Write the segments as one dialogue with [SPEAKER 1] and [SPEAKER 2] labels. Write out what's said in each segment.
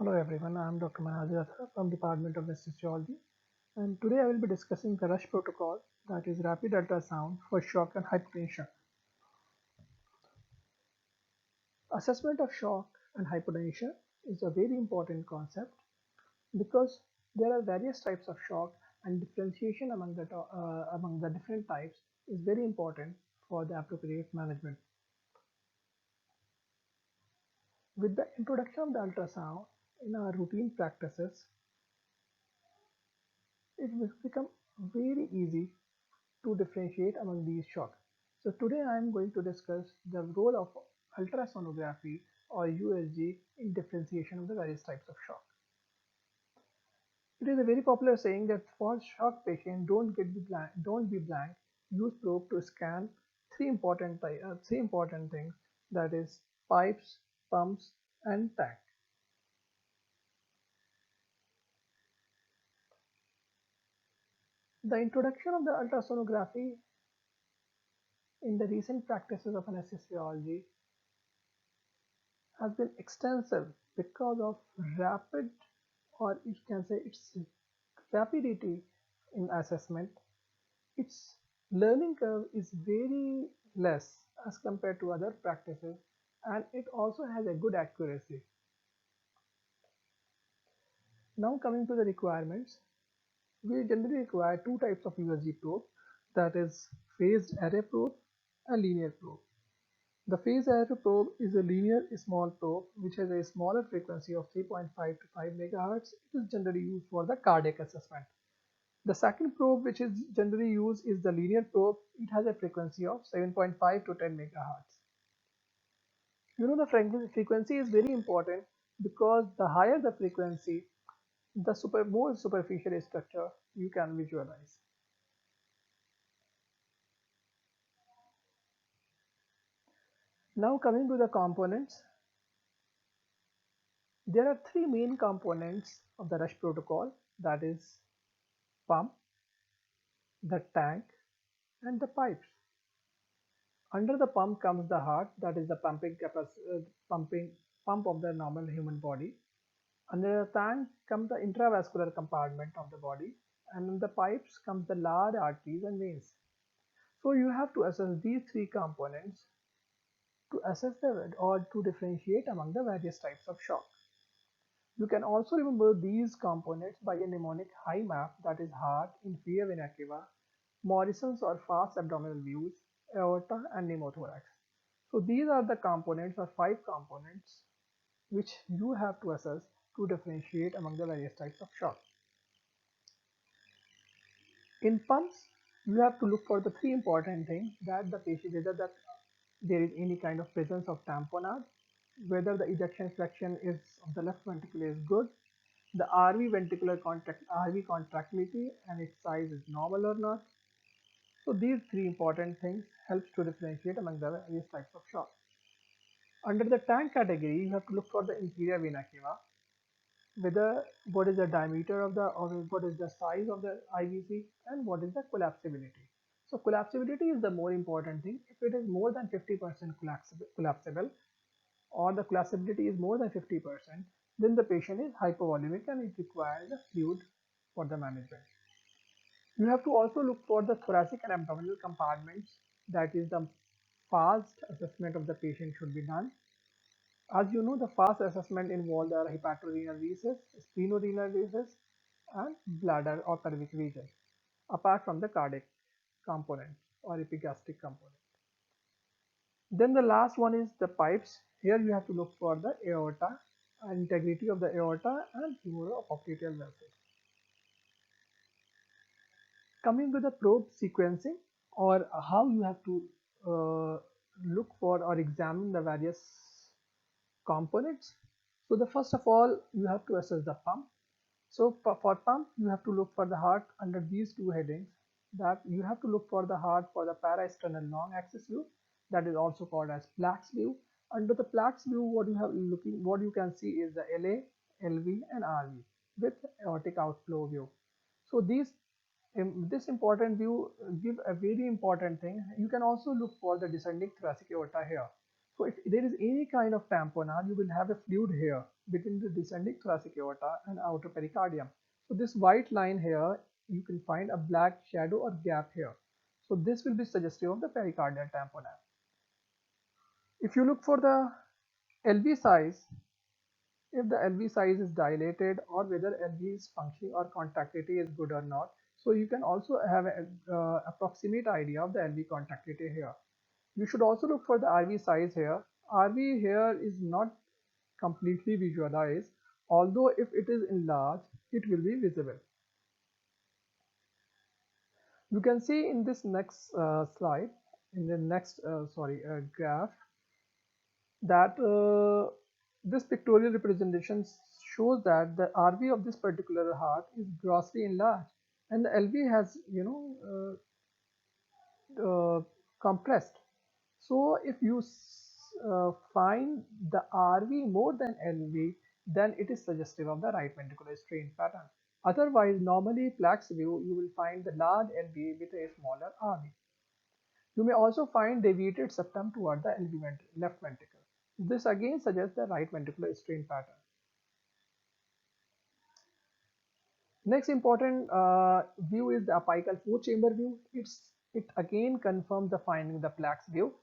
[SPEAKER 1] Hello everyone, I am Dr. Manoj Athra from Department of Anesthesiology, and today I will be discussing the RUSH protocol, that is rapid ultrasound for shock and hypotension. Assessment of shock and hypotension is a very important concept because there are various types of shock, and differentiation among the different types is very important for the appropriate management. With the introduction of the ultrasound in our routine practices, it will become very easy to differentiate among these shocks. So today I am going to discuss the role of ultrasonography or USG in differentiation of the various types of shock. It is a very popular saying that for shock patient, don't be blank. Use probe to scan three important things, that is pipes, pumps, and tank. The introduction of the ultrasonography in the recent practices of anesthesiology has been extensive because of rapid, or you can say its rapidity in assessment. Its learning curve is very less as compared to other practices, and it also has a good accuracy. Now coming to the requirements, we generally require two types of USG probe, that is phased array probe and linear probe. The phase array probe is a linear small probe which has a smaller frequency of 3.5 to 5 MHz. It is generally used for the cardiac assessment. The second probe which is generally used is the linear probe. It has a frequency of 7.5 to 10 MHz. The frequency is very important because the higher the frequency, the more superficial structure you can visualize. Now coming to the components, there are three main components of the RUSH protocol, that is pump, the tank, and the pipes. Under the pump comes the heart, that is the pumping pump of the normal human body. Under the tank comes the intravascular compartment of the body, and in the pipes comes the large arteries and veins. So you have to assess these three components to assess the or to differentiate among the various types of shock. You can also remember these components by a mnemonic HIMAP, that is heart, inferior vena cava, Morrison's or fast abdominal views, aorta, and pneumothorax. So these are the components or five components which you have to assess to differentiate among the various types of shock. In pumps, you have to look for the three important things, that the patient, whether that there is any kind of presence of tamponade, whether the ejection fraction is of the left ventricle is good, the RV contractility and its size is normal or not. So these three important things helps to differentiate among the various types of shock. Under the tank category, you have to look for the inferior vena cava, whether what is the diameter of the, or what is the size of the IVC, and what is the collapsibility. So collapsibility is the more important thing. If it is more than 50% collapsible, or the collapsibility is more than 50%, then the patient is hypovolemic and it requires a fluid for the management. You have to also look for the thoracic and abdominal compartments, that is the fast assessment of the patient should be done. As you know, the fast assessment involves the hepatorenal disease, splenorenal disease, and bladder or pelvic region, apart from the cardiac component or epigastric component. Then the last one is the pipes. Here you have to look for the aorta, integrity of the aorta, and humor of popliteal vessels. Coming to the probe sequencing, or how you have to look for or examine the various components. So the first of all, you have to assess the pump. So for pump, you have to look for the heart under these two headings. That you have to look for the heart for the parasternal long axis view, that is also called as Plaques view. Under the Plaques view, what you can see is the LA, LV, and RV with aortic outflow view. So this important view give a very important thing. You can also look for the descending thoracic aorta here. So if there is any kind of tamponade, you will have a fluid here between the descending thoracic aorta and outer pericardium. So this white line here, you can find a black shadow or gap here. So this will be suggestive of the pericardial tamponade. If you look for the LV size, if the LV size is dilated or whether LV is functioning or contractility is good or not. So you can also have an approximate idea of the LV contractility here. You should also look for the RV size here. RV here is not completely visualized, although if it is enlarged, it will be visible. You can see in this next slide, in the next graph, that this pictorial representation shows that the RV of this particular heart is grossly enlarged, and the LV has, compressed. So if you find the RV more than LV, then it is suggestive of the right ventricular strain pattern. Otherwise, normally plaques view, you will find the large LV with a smaller RV. You may also find deviated septum toward the left ventricle. This again suggests the right ventricular strain pattern. Next important view is the apical four-chamber view. It again confirms the finding the plaques view,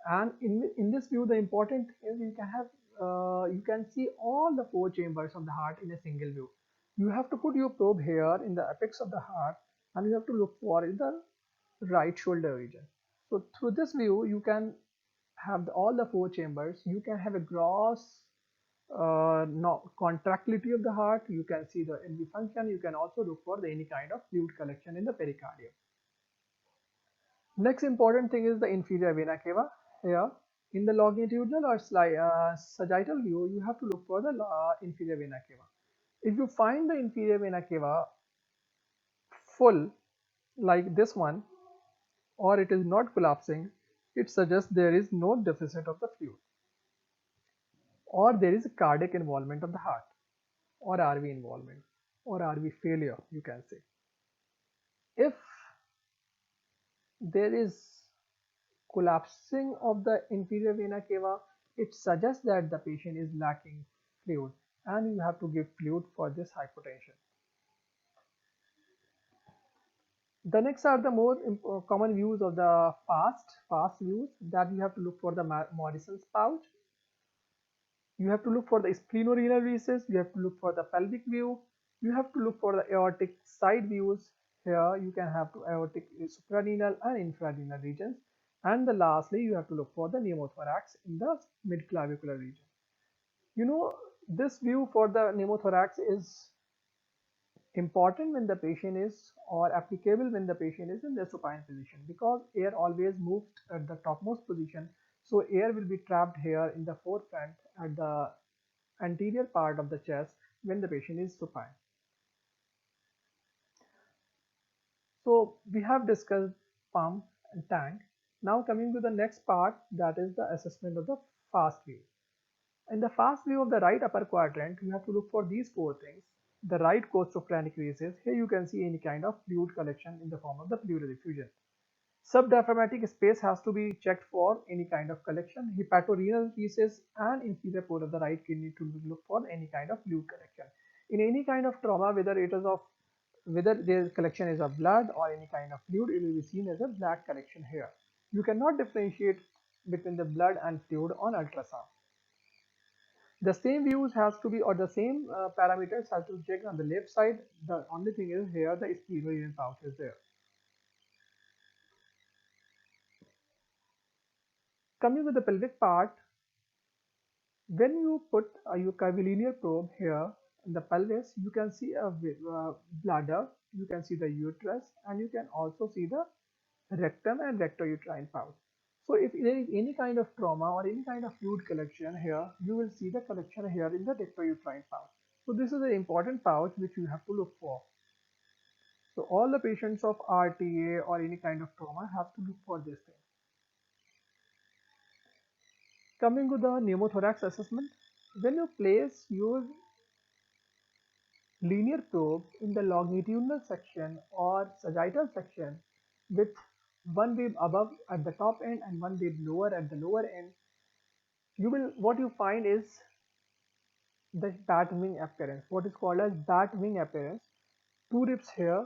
[SPEAKER 1] and in this view the important is you can see all the four chambers of the heart in a single view. You have to put your probe here in the apex of the heart, and you have to look for in the right shoulder region. So through this view you can have all the four chambers. You can have a gross no, contractility of the heart. You can see the LV function. You can also look for any kind of fluid collection in the pericardium. Next important thing is the inferior vena cava. Here in the longitudinal or sagittal view, you have to look for the inferior vena cava. If you find the inferior vena cava full like this one, or it is not collapsing, it suggests there is no deficit of the fluid, or there is a cardiac involvement of the heart, or RV involvement, or RV failure, you can say. If there is collapsing of the inferior vena cava, it suggests that the patient is lacking fluid, and you have to give fluid for this hypotension. The next are the more common views of the fast views, that you have to look for the Morrison's pouch. You have to look for the splenorenal recess. You have to look for the pelvic view. You have to look for the aortic side views. Here you can have to aortic suprarenal and infrarenal regions. And the lastly, you have to look for the pneumothorax in the midclavicular region. You know, this view for the pneumothorax is important when the patient is, or applicable when the patient is in the supine position, because air always moves at the topmost position. So air will be trapped here in the forefront at the anterior part of the chest when the patient is supine. So we have discussed pump and tank. Now coming to the next part, that is the assessment of the fast view. In the fast view of the right upper quadrant, you have to look for these four things. The right costophrenic recess. Here you can see any kind of fluid collection in the form of the pleural effusion. Subdiaphragmatic space has to be checked for any kind of collection. Hepatorenal recess and inferior pole of the right kidney to look for any kind of fluid collection. In any kind of trauma, whether their collection is of blood or any kind of fluid, it will be seen as a black collection here. You cannot differentiate between the blood and fluid on ultrasound. The same views has to be, or the same parameters have to be checked on the left side. The only thing is here the splenorenal pouch is there. Coming with the pelvic part, when you put your curvilinear probe here in the pelvis, you can see a bladder, you can see the uterus, and you can also see the rectum and rectouterine pouch. So if there is any kind of trauma or any kind of fluid collection here, you will see the collection here in the rectouterine pouch. So this is an important pouch which you have to look for. So all the patients of RTA or any kind of trauma have to look for this thing. Coming to the pneumothorax assessment, when you place your linear probe in the longitudinal section or sagittal section with one wave above at the top end and one wave lower at the lower end, You will what you find is the bat wing appearance, what is called as bat wing appearance. Two ribs here,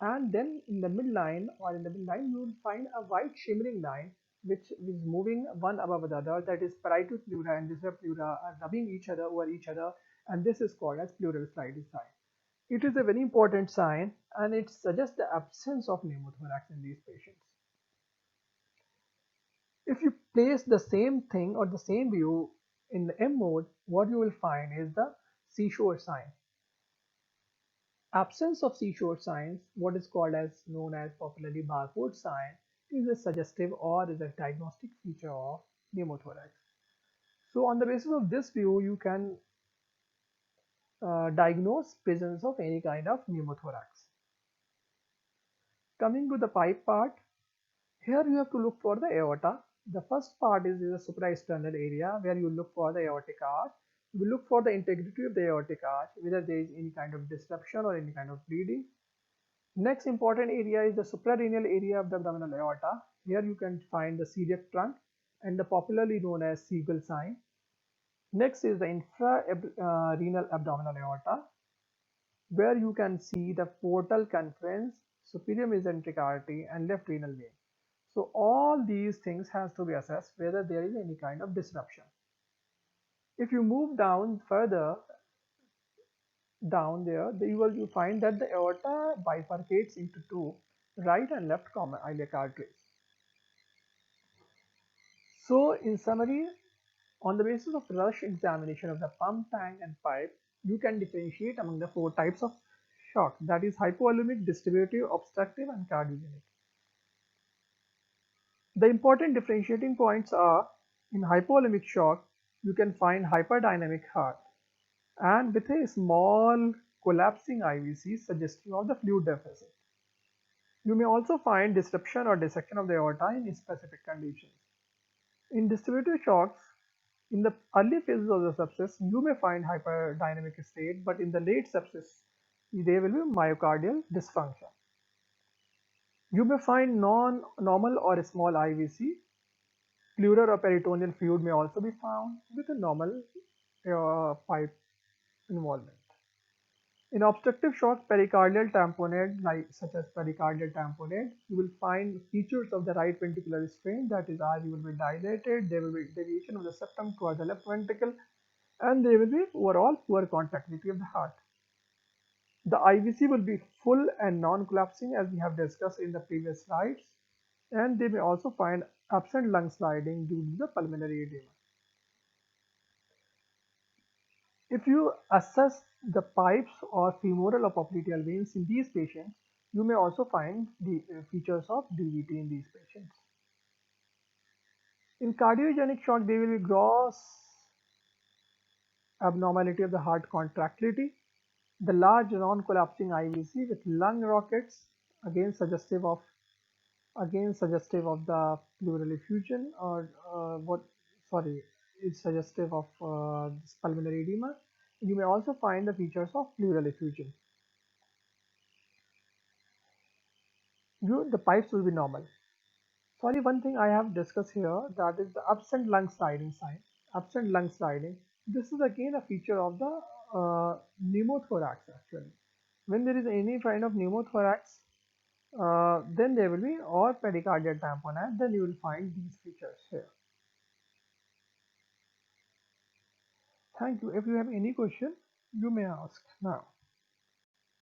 [SPEAKER 1] and then in the midline or in the midline you will find a white shimmering line which is moving one above the other, that is parietal pleura and distal pleura are rubbing each other over each other, and this is called as pleural sliding sign. It is a very important sign and it suggests the absence of pneumothorax in these patients. If you place the same thing or the same view in the M mode, what you will find is the seashore sign. Absence of seashore signs, what is called as known as popularly barcode sign, is a suggestive or is a diagnostic feature of pneumothorax. So on the basis of this view, you can diagnose presence of any kind of pneumothorax. Coming to the pipe part, here you have to look for the aorta. The first part is the supraesternal area where you look for the aortic arch. You will look for the integrity of the aortic arch, whether there is any kind of disruption or any kind of bleeding. Next important area is the suprarenal area of the abdominal aorta. Here you can find the celiac trunk and the popularly known as Siegel sign. Next is the infrarenal abdominal aorta, where you can see the portal conference, superior mesenteric artery and left renal vein. So all these things has to be assessed whether there is any kind of disruption. If you move down further down there, you find that the aorta bifurcates into two, right and left common iliac arteries. So in summary, on the basis of rush examination of the pump, tank and pipe, you can differentiate among the four types of shock, that is hypovolumic, distributive, obstructive and cardiogenic. The important differentiating points are, in hypovolemic shock, you can find hyperdynamic heart and with a small collapsing IVC suggestive of the fluid deficit. You may also find disruption or dissection of the aorta in specific conditions. In distributive shocks, in the early phases of the sepsis, you may find hyperdynamic state, but in the late sepsis, there will be myocardial dysfunction. You may find non-normal or small IVC. Pleural or peritoneal fluid may also be found with a normal pipe involvement. In obstructive shock, pericardial tamponade, like such as pericardial tamponade, you will find features of the right ventricular strain, that is RV will be dilated, there will be deviation of the septum towards the left ventricle, and there will be overall poor contractility of the heart. The IVC will be full and non-collapsing as we have discussed in the previous slides, and they may also find absent lung sliding due to the pulmonary edema. If you assess the pipes or femoral or popliteal veins in these patients, you may also find the features of DVT in these patients. In cardiogenic shock, there will be gross abnormality of the heart contractility, the large non-collapsing IVC with lung rockets, again suggestive of the pleural effusion or it's suggestive of this pulmonary edema. You may also find the features of pleural effusion. The pipes will be normal. Sorry, one thing I have discussed here, that is the absent lung sliding sign. Absent lung sliding. This is again a feature of the pneumothorax actually. When there is any kind of pneumothorax, then there will be or pericardial tamponade, then you will find these features here. Thank you. If you have any question, you may ask now.